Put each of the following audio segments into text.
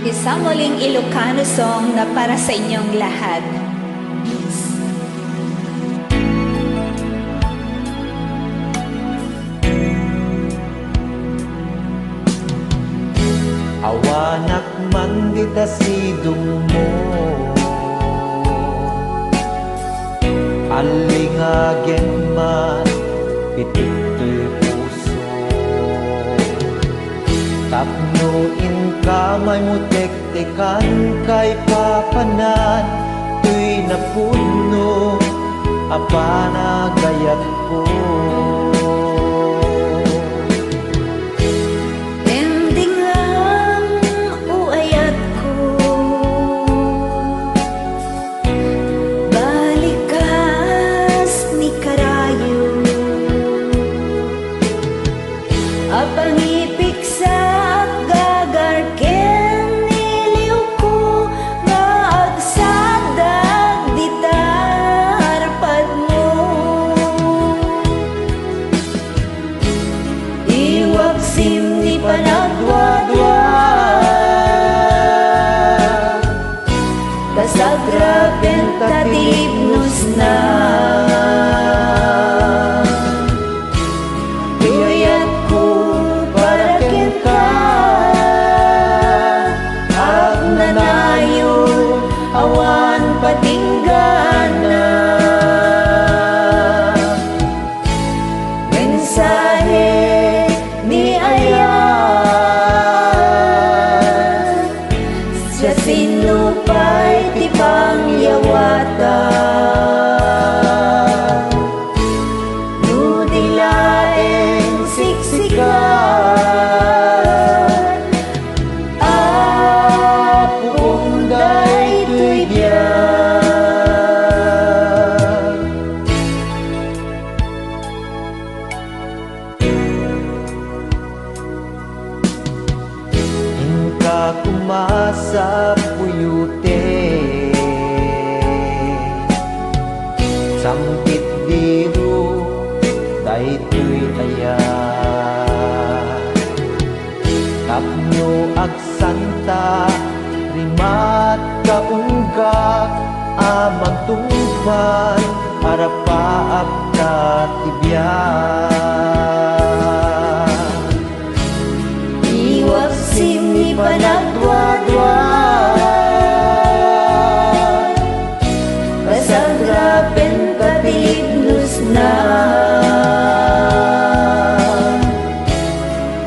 Isang muling Ilocano song na para sa inyong lahat. Awanak man dita sidong mo, alingagen man pitik to'y puso. Tapnuin kamay mo tektekan kay papanan, to'y napuno apanagayat ko. Tatibnos na tuyat ko para kita ag nanayo awan patinggana mensahe ni Ayan sa sinupay tipang yawata nudilaeng siksikan apong day tuybiyan. Hingka kumasa puyute sampit biru daytoy Ayan tapno ag santa rimat kaunggak amang tungpan arapaap na tibyan. Iwak simi panagdwa-dwa pasagrapen katibnos na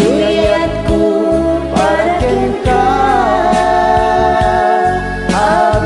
tuyat ko para kita ag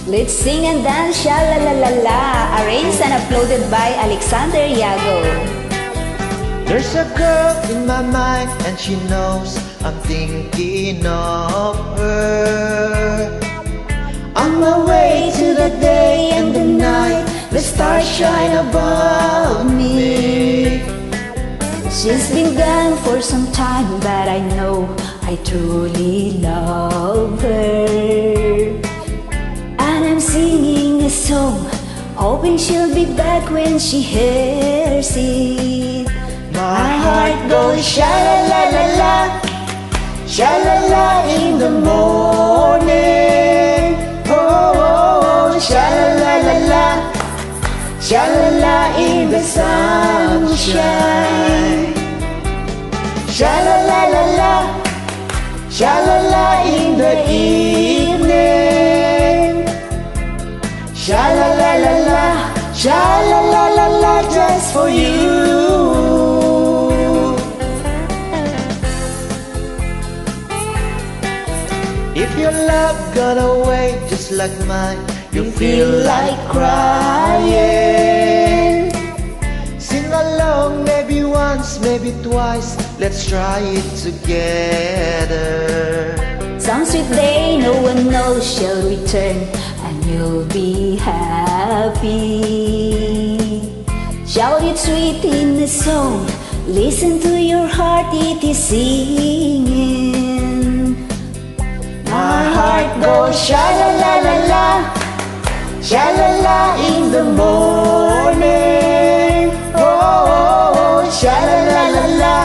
Let's sing and dance, sha la la la la. Arranged and uploaded by Alexander Yago. There's a girl in my mind and she knows I'm thinking of her. On my way to the day and the night, the stars shine above me. She's been gone for some time, but I know I truly love her. And I'm singing a song, hoping she'll be back when she hears it. My heart goes sha-la-la-la-la, sha-la-la in the morning. Oh, oh, oh, sha-la-la-la-la, sha-la-la in the sunshine. Sha-la-la-la-la, sha-la-la in the evening. Sha-la-la-la-la, sha-la-la-la-la just for you. If your love got away just like mine, you feel like crying. Sing along maybe once, maybe twice, let's try it together. Some sweet day no one knows shall return, and you'll be happy. Shout it sweet in the song, listen to your heart, it is singing. My heart goes sha-la-la-la-la, sha-la-la in the morning. Oh, oh, oh, sha-la-la-la-la,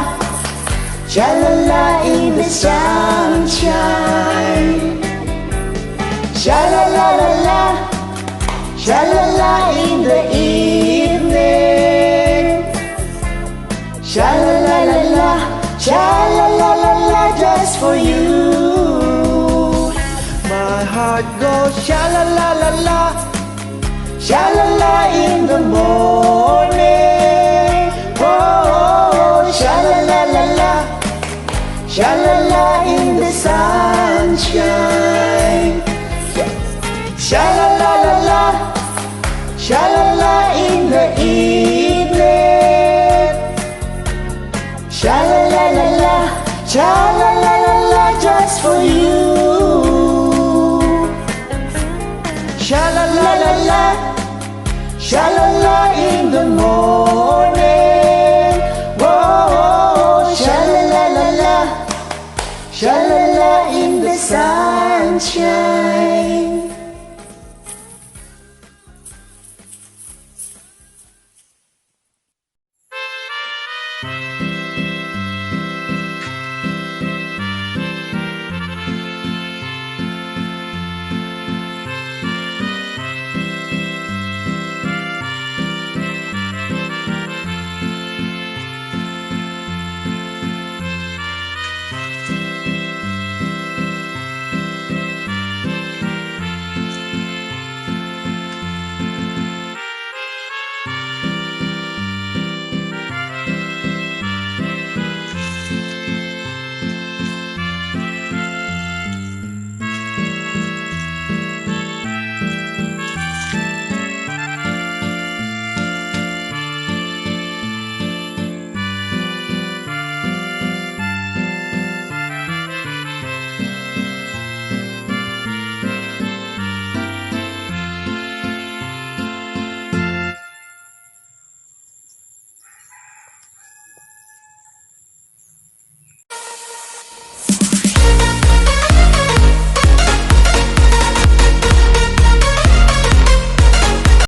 sha-la-la in the sunshine. Sha-la-la-la-la, sha-la-la in the evening. Sha-la-la-la-la, sha-la-la-la-la just for you. My heart goes sha-la-la-la-la, sha-la-la in the morning. Oh, oh, oh, sha-la-la-la-la, sha-la-la